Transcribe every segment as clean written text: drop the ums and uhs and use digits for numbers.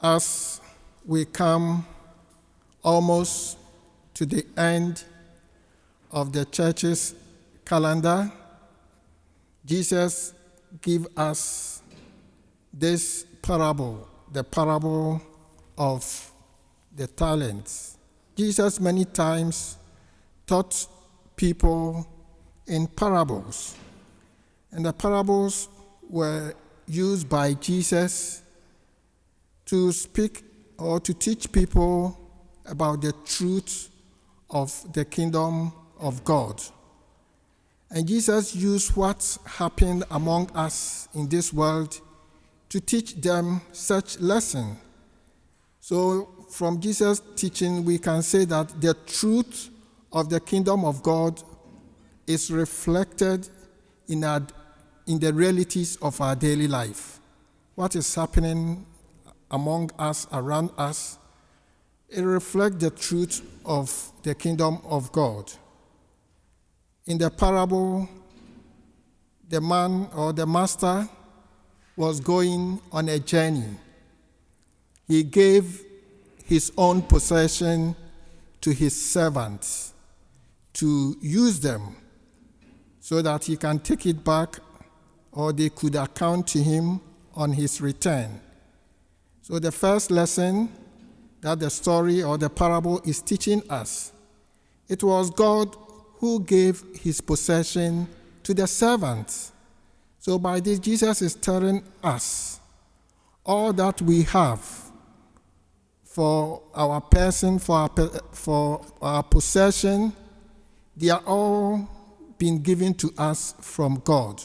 As we come almost to the end of the church's calendar, Jesus gives us this parable, the parable of the talents. Jesus many times taught people in parables, and the parables were used by Jesus to speak or to teach people about the truth of the kingdom of God. And Jesus used what happened among us in this world to teach them such lesson. So from Jesus' teaching, we can say that the truth of the kingdom of God is reflected in the realities of our daily life. What is happening among us, around us, it reflects the truth of the kingdom of God. In the parable, the man or the master was going on a journey. He gave his own possession to his servants to use them so that he can take it back, or they could account to him on his return. So the first lesson that the story or the parable is teaching us, it was God who gave his possession to the servants. So by this, Jesus is telling us all that we have for our person, for our possession, they are all been given to us from God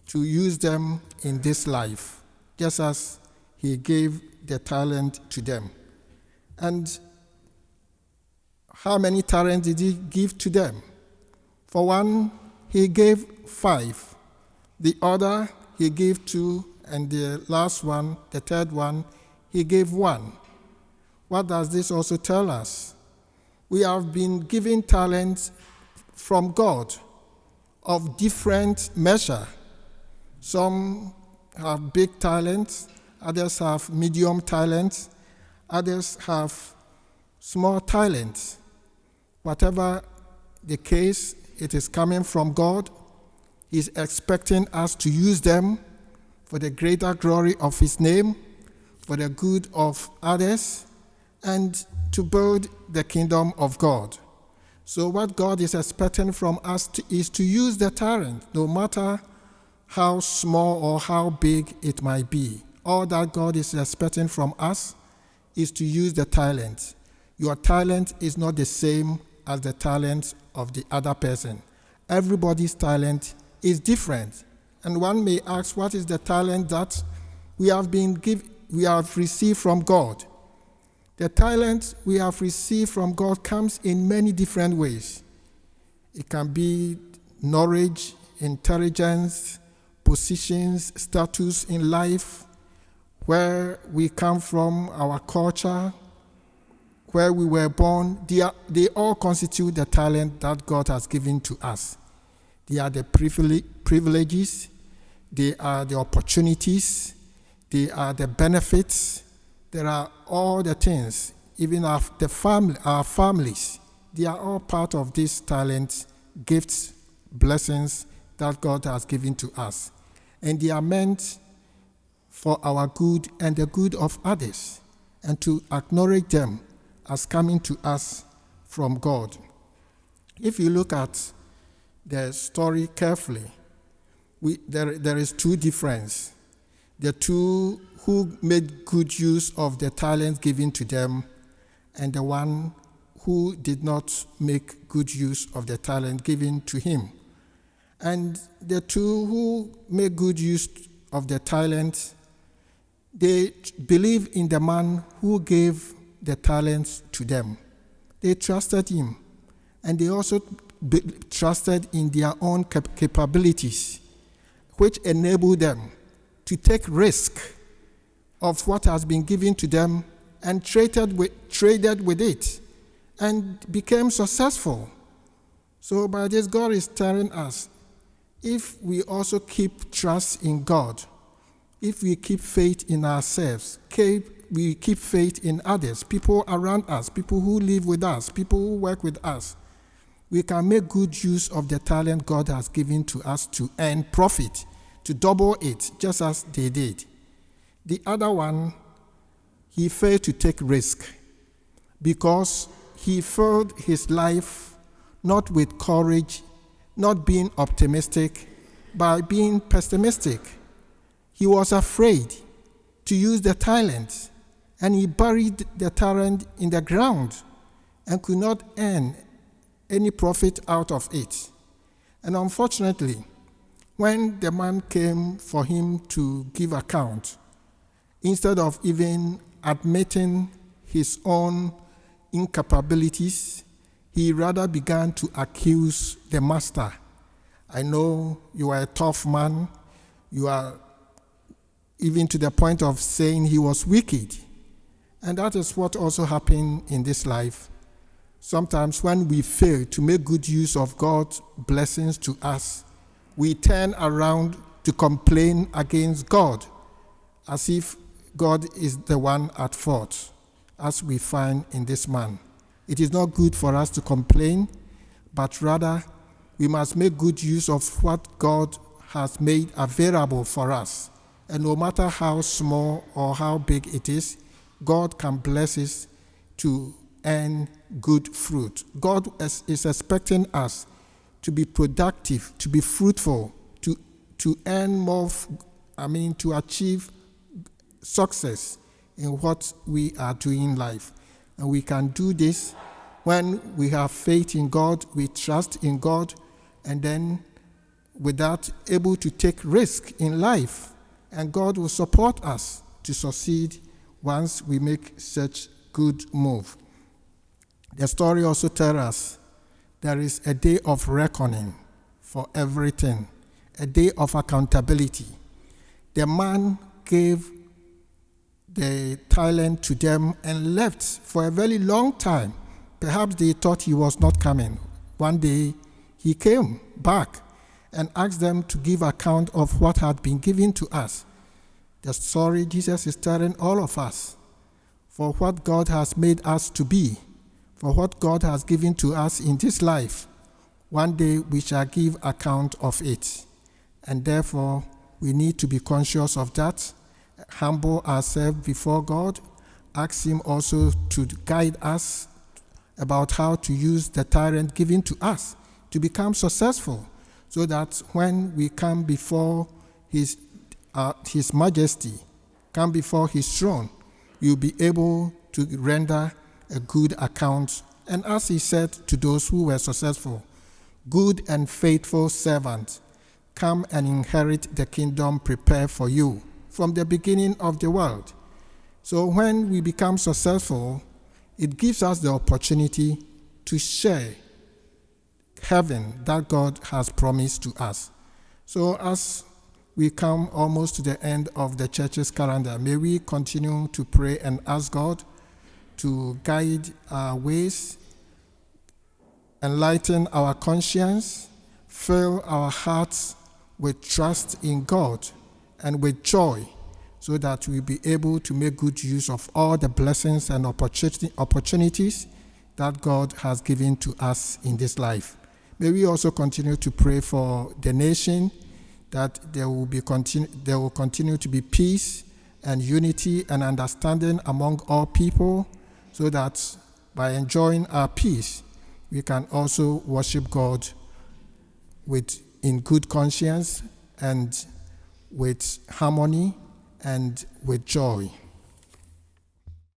to use them in this life, just as he gave the talent to them. And how many talents did he give to them? For one, he gave 5. The other, he gave 2. And the last one, the third one, he gave 1. What does this also tell us? We have been given talents from God of different measure. Some have big talents, others have medium talents, others have small talents. Whatever the case, it is coming from God. He's expecting us to use them for the greater glory of his name, for the good of others, and to build the kingdom of God. So what God is expecting from us is to use the talent, no matter how small or how big it might be. All that God is expecting from us is to use the talent. Your talent is not the same as the talent of the other person. Everybody's talent is different. And one may ask, what is the talent that we have received from God? The talent we have received from God comes in many different ways. It can be knowledge, intelligence, positions, status in life, where we come from, our culture, where we were born. They all constitute the talent that God has given to us. They are the privileges, they are the opportunities, they are the benefits. There are all the things, even our families, they are all part of these talents, gifts, blessings that God has given to us. And they are meant for our good and the good of others, and to acknowledge them as coming to us from God. If you look at the story carefully, there is 2 differences. The 2 who made good use of the talents given to them, and the one who did not make good use of the talent given to him. And the 2 who made good use of the talent, they believe in the man who gave the talents to them. They trusted him, and they also trusted in their own capabilities, which enabled them to take risk of what has been given to them and traded with it and became successful. So by this, God is telling us, if we also keep trust in God, if we keep faith in ourselves, keep we keep faith in others, people around us, people who live with us, people who work with us, we can make good use of the talent God has given to us to earn profit, to double it, just as they did. The other one, he failed to take risk because he filled his life not with courage, not being optimistic, but being pessimistic. He was afraid to use the talent, and he buried the talent in the ground and could not earn any profit out of it. And unfortunately, when the man came for him to give account, instead of even admitting his own incapabilities, he rather began to accuse the master. I know you are a tough man. You are even to the point of saying he was wicked. And that is what also happened in this life. Sometimes when we fail to make good use of God's blessings to us, we turn around to complain against God, as if God is the one at fault, as we find in this man. It is not good for us to complain, but rather we must make good use of what God has made available for us. And no matter how small or how big it is, God can bless us to earn good fruit. God is expecting us to be productive, to be fruitful, to earn more, to achieve success in what we are doing in life. And we can do this when we have faith in God, we trust in God, and then without able to take risk in life. And God will support us to succeed once we make such good move. The story also tells us there is a day of reckoning for everything, a day of accountability. The man gave the talent to them and left for a very long time. Perhaps they thought he was not coming. One day he came back and asked them to give account of what had been given to us. The story Jesus is telling all of us, for what God has made us to be, for what God has given to us in this life, one day we shall give account of it. And therefore, we need to be conscious of that, humble ourselves before God, ask Him also to guide us about how to use the talent given to us to become successful, so that when we come before His Majesty, come before His throne, you'll be able to render a good account. And as He said to those who were successful, good and faithful servant, come and inherit the kingdom prepared for you from the beginning of the world. So when we become successful, it gives us the opportunity to share heaven that God has promised to us. So as we come almost to the end of the church's calendar, may we continue to pray and ask God to guide our ways, enlighten our conscience, fill our hearts with trust in God and with joy, so that we'll be able to make good use of all the blessings and opportunities that God has given to us in this life. May we also continue to pray for the nation, that there will continue to be peace and unity and understanding among all people, so that by enjoying our peace, we can also worship God in good conscience and with harmony and with joy.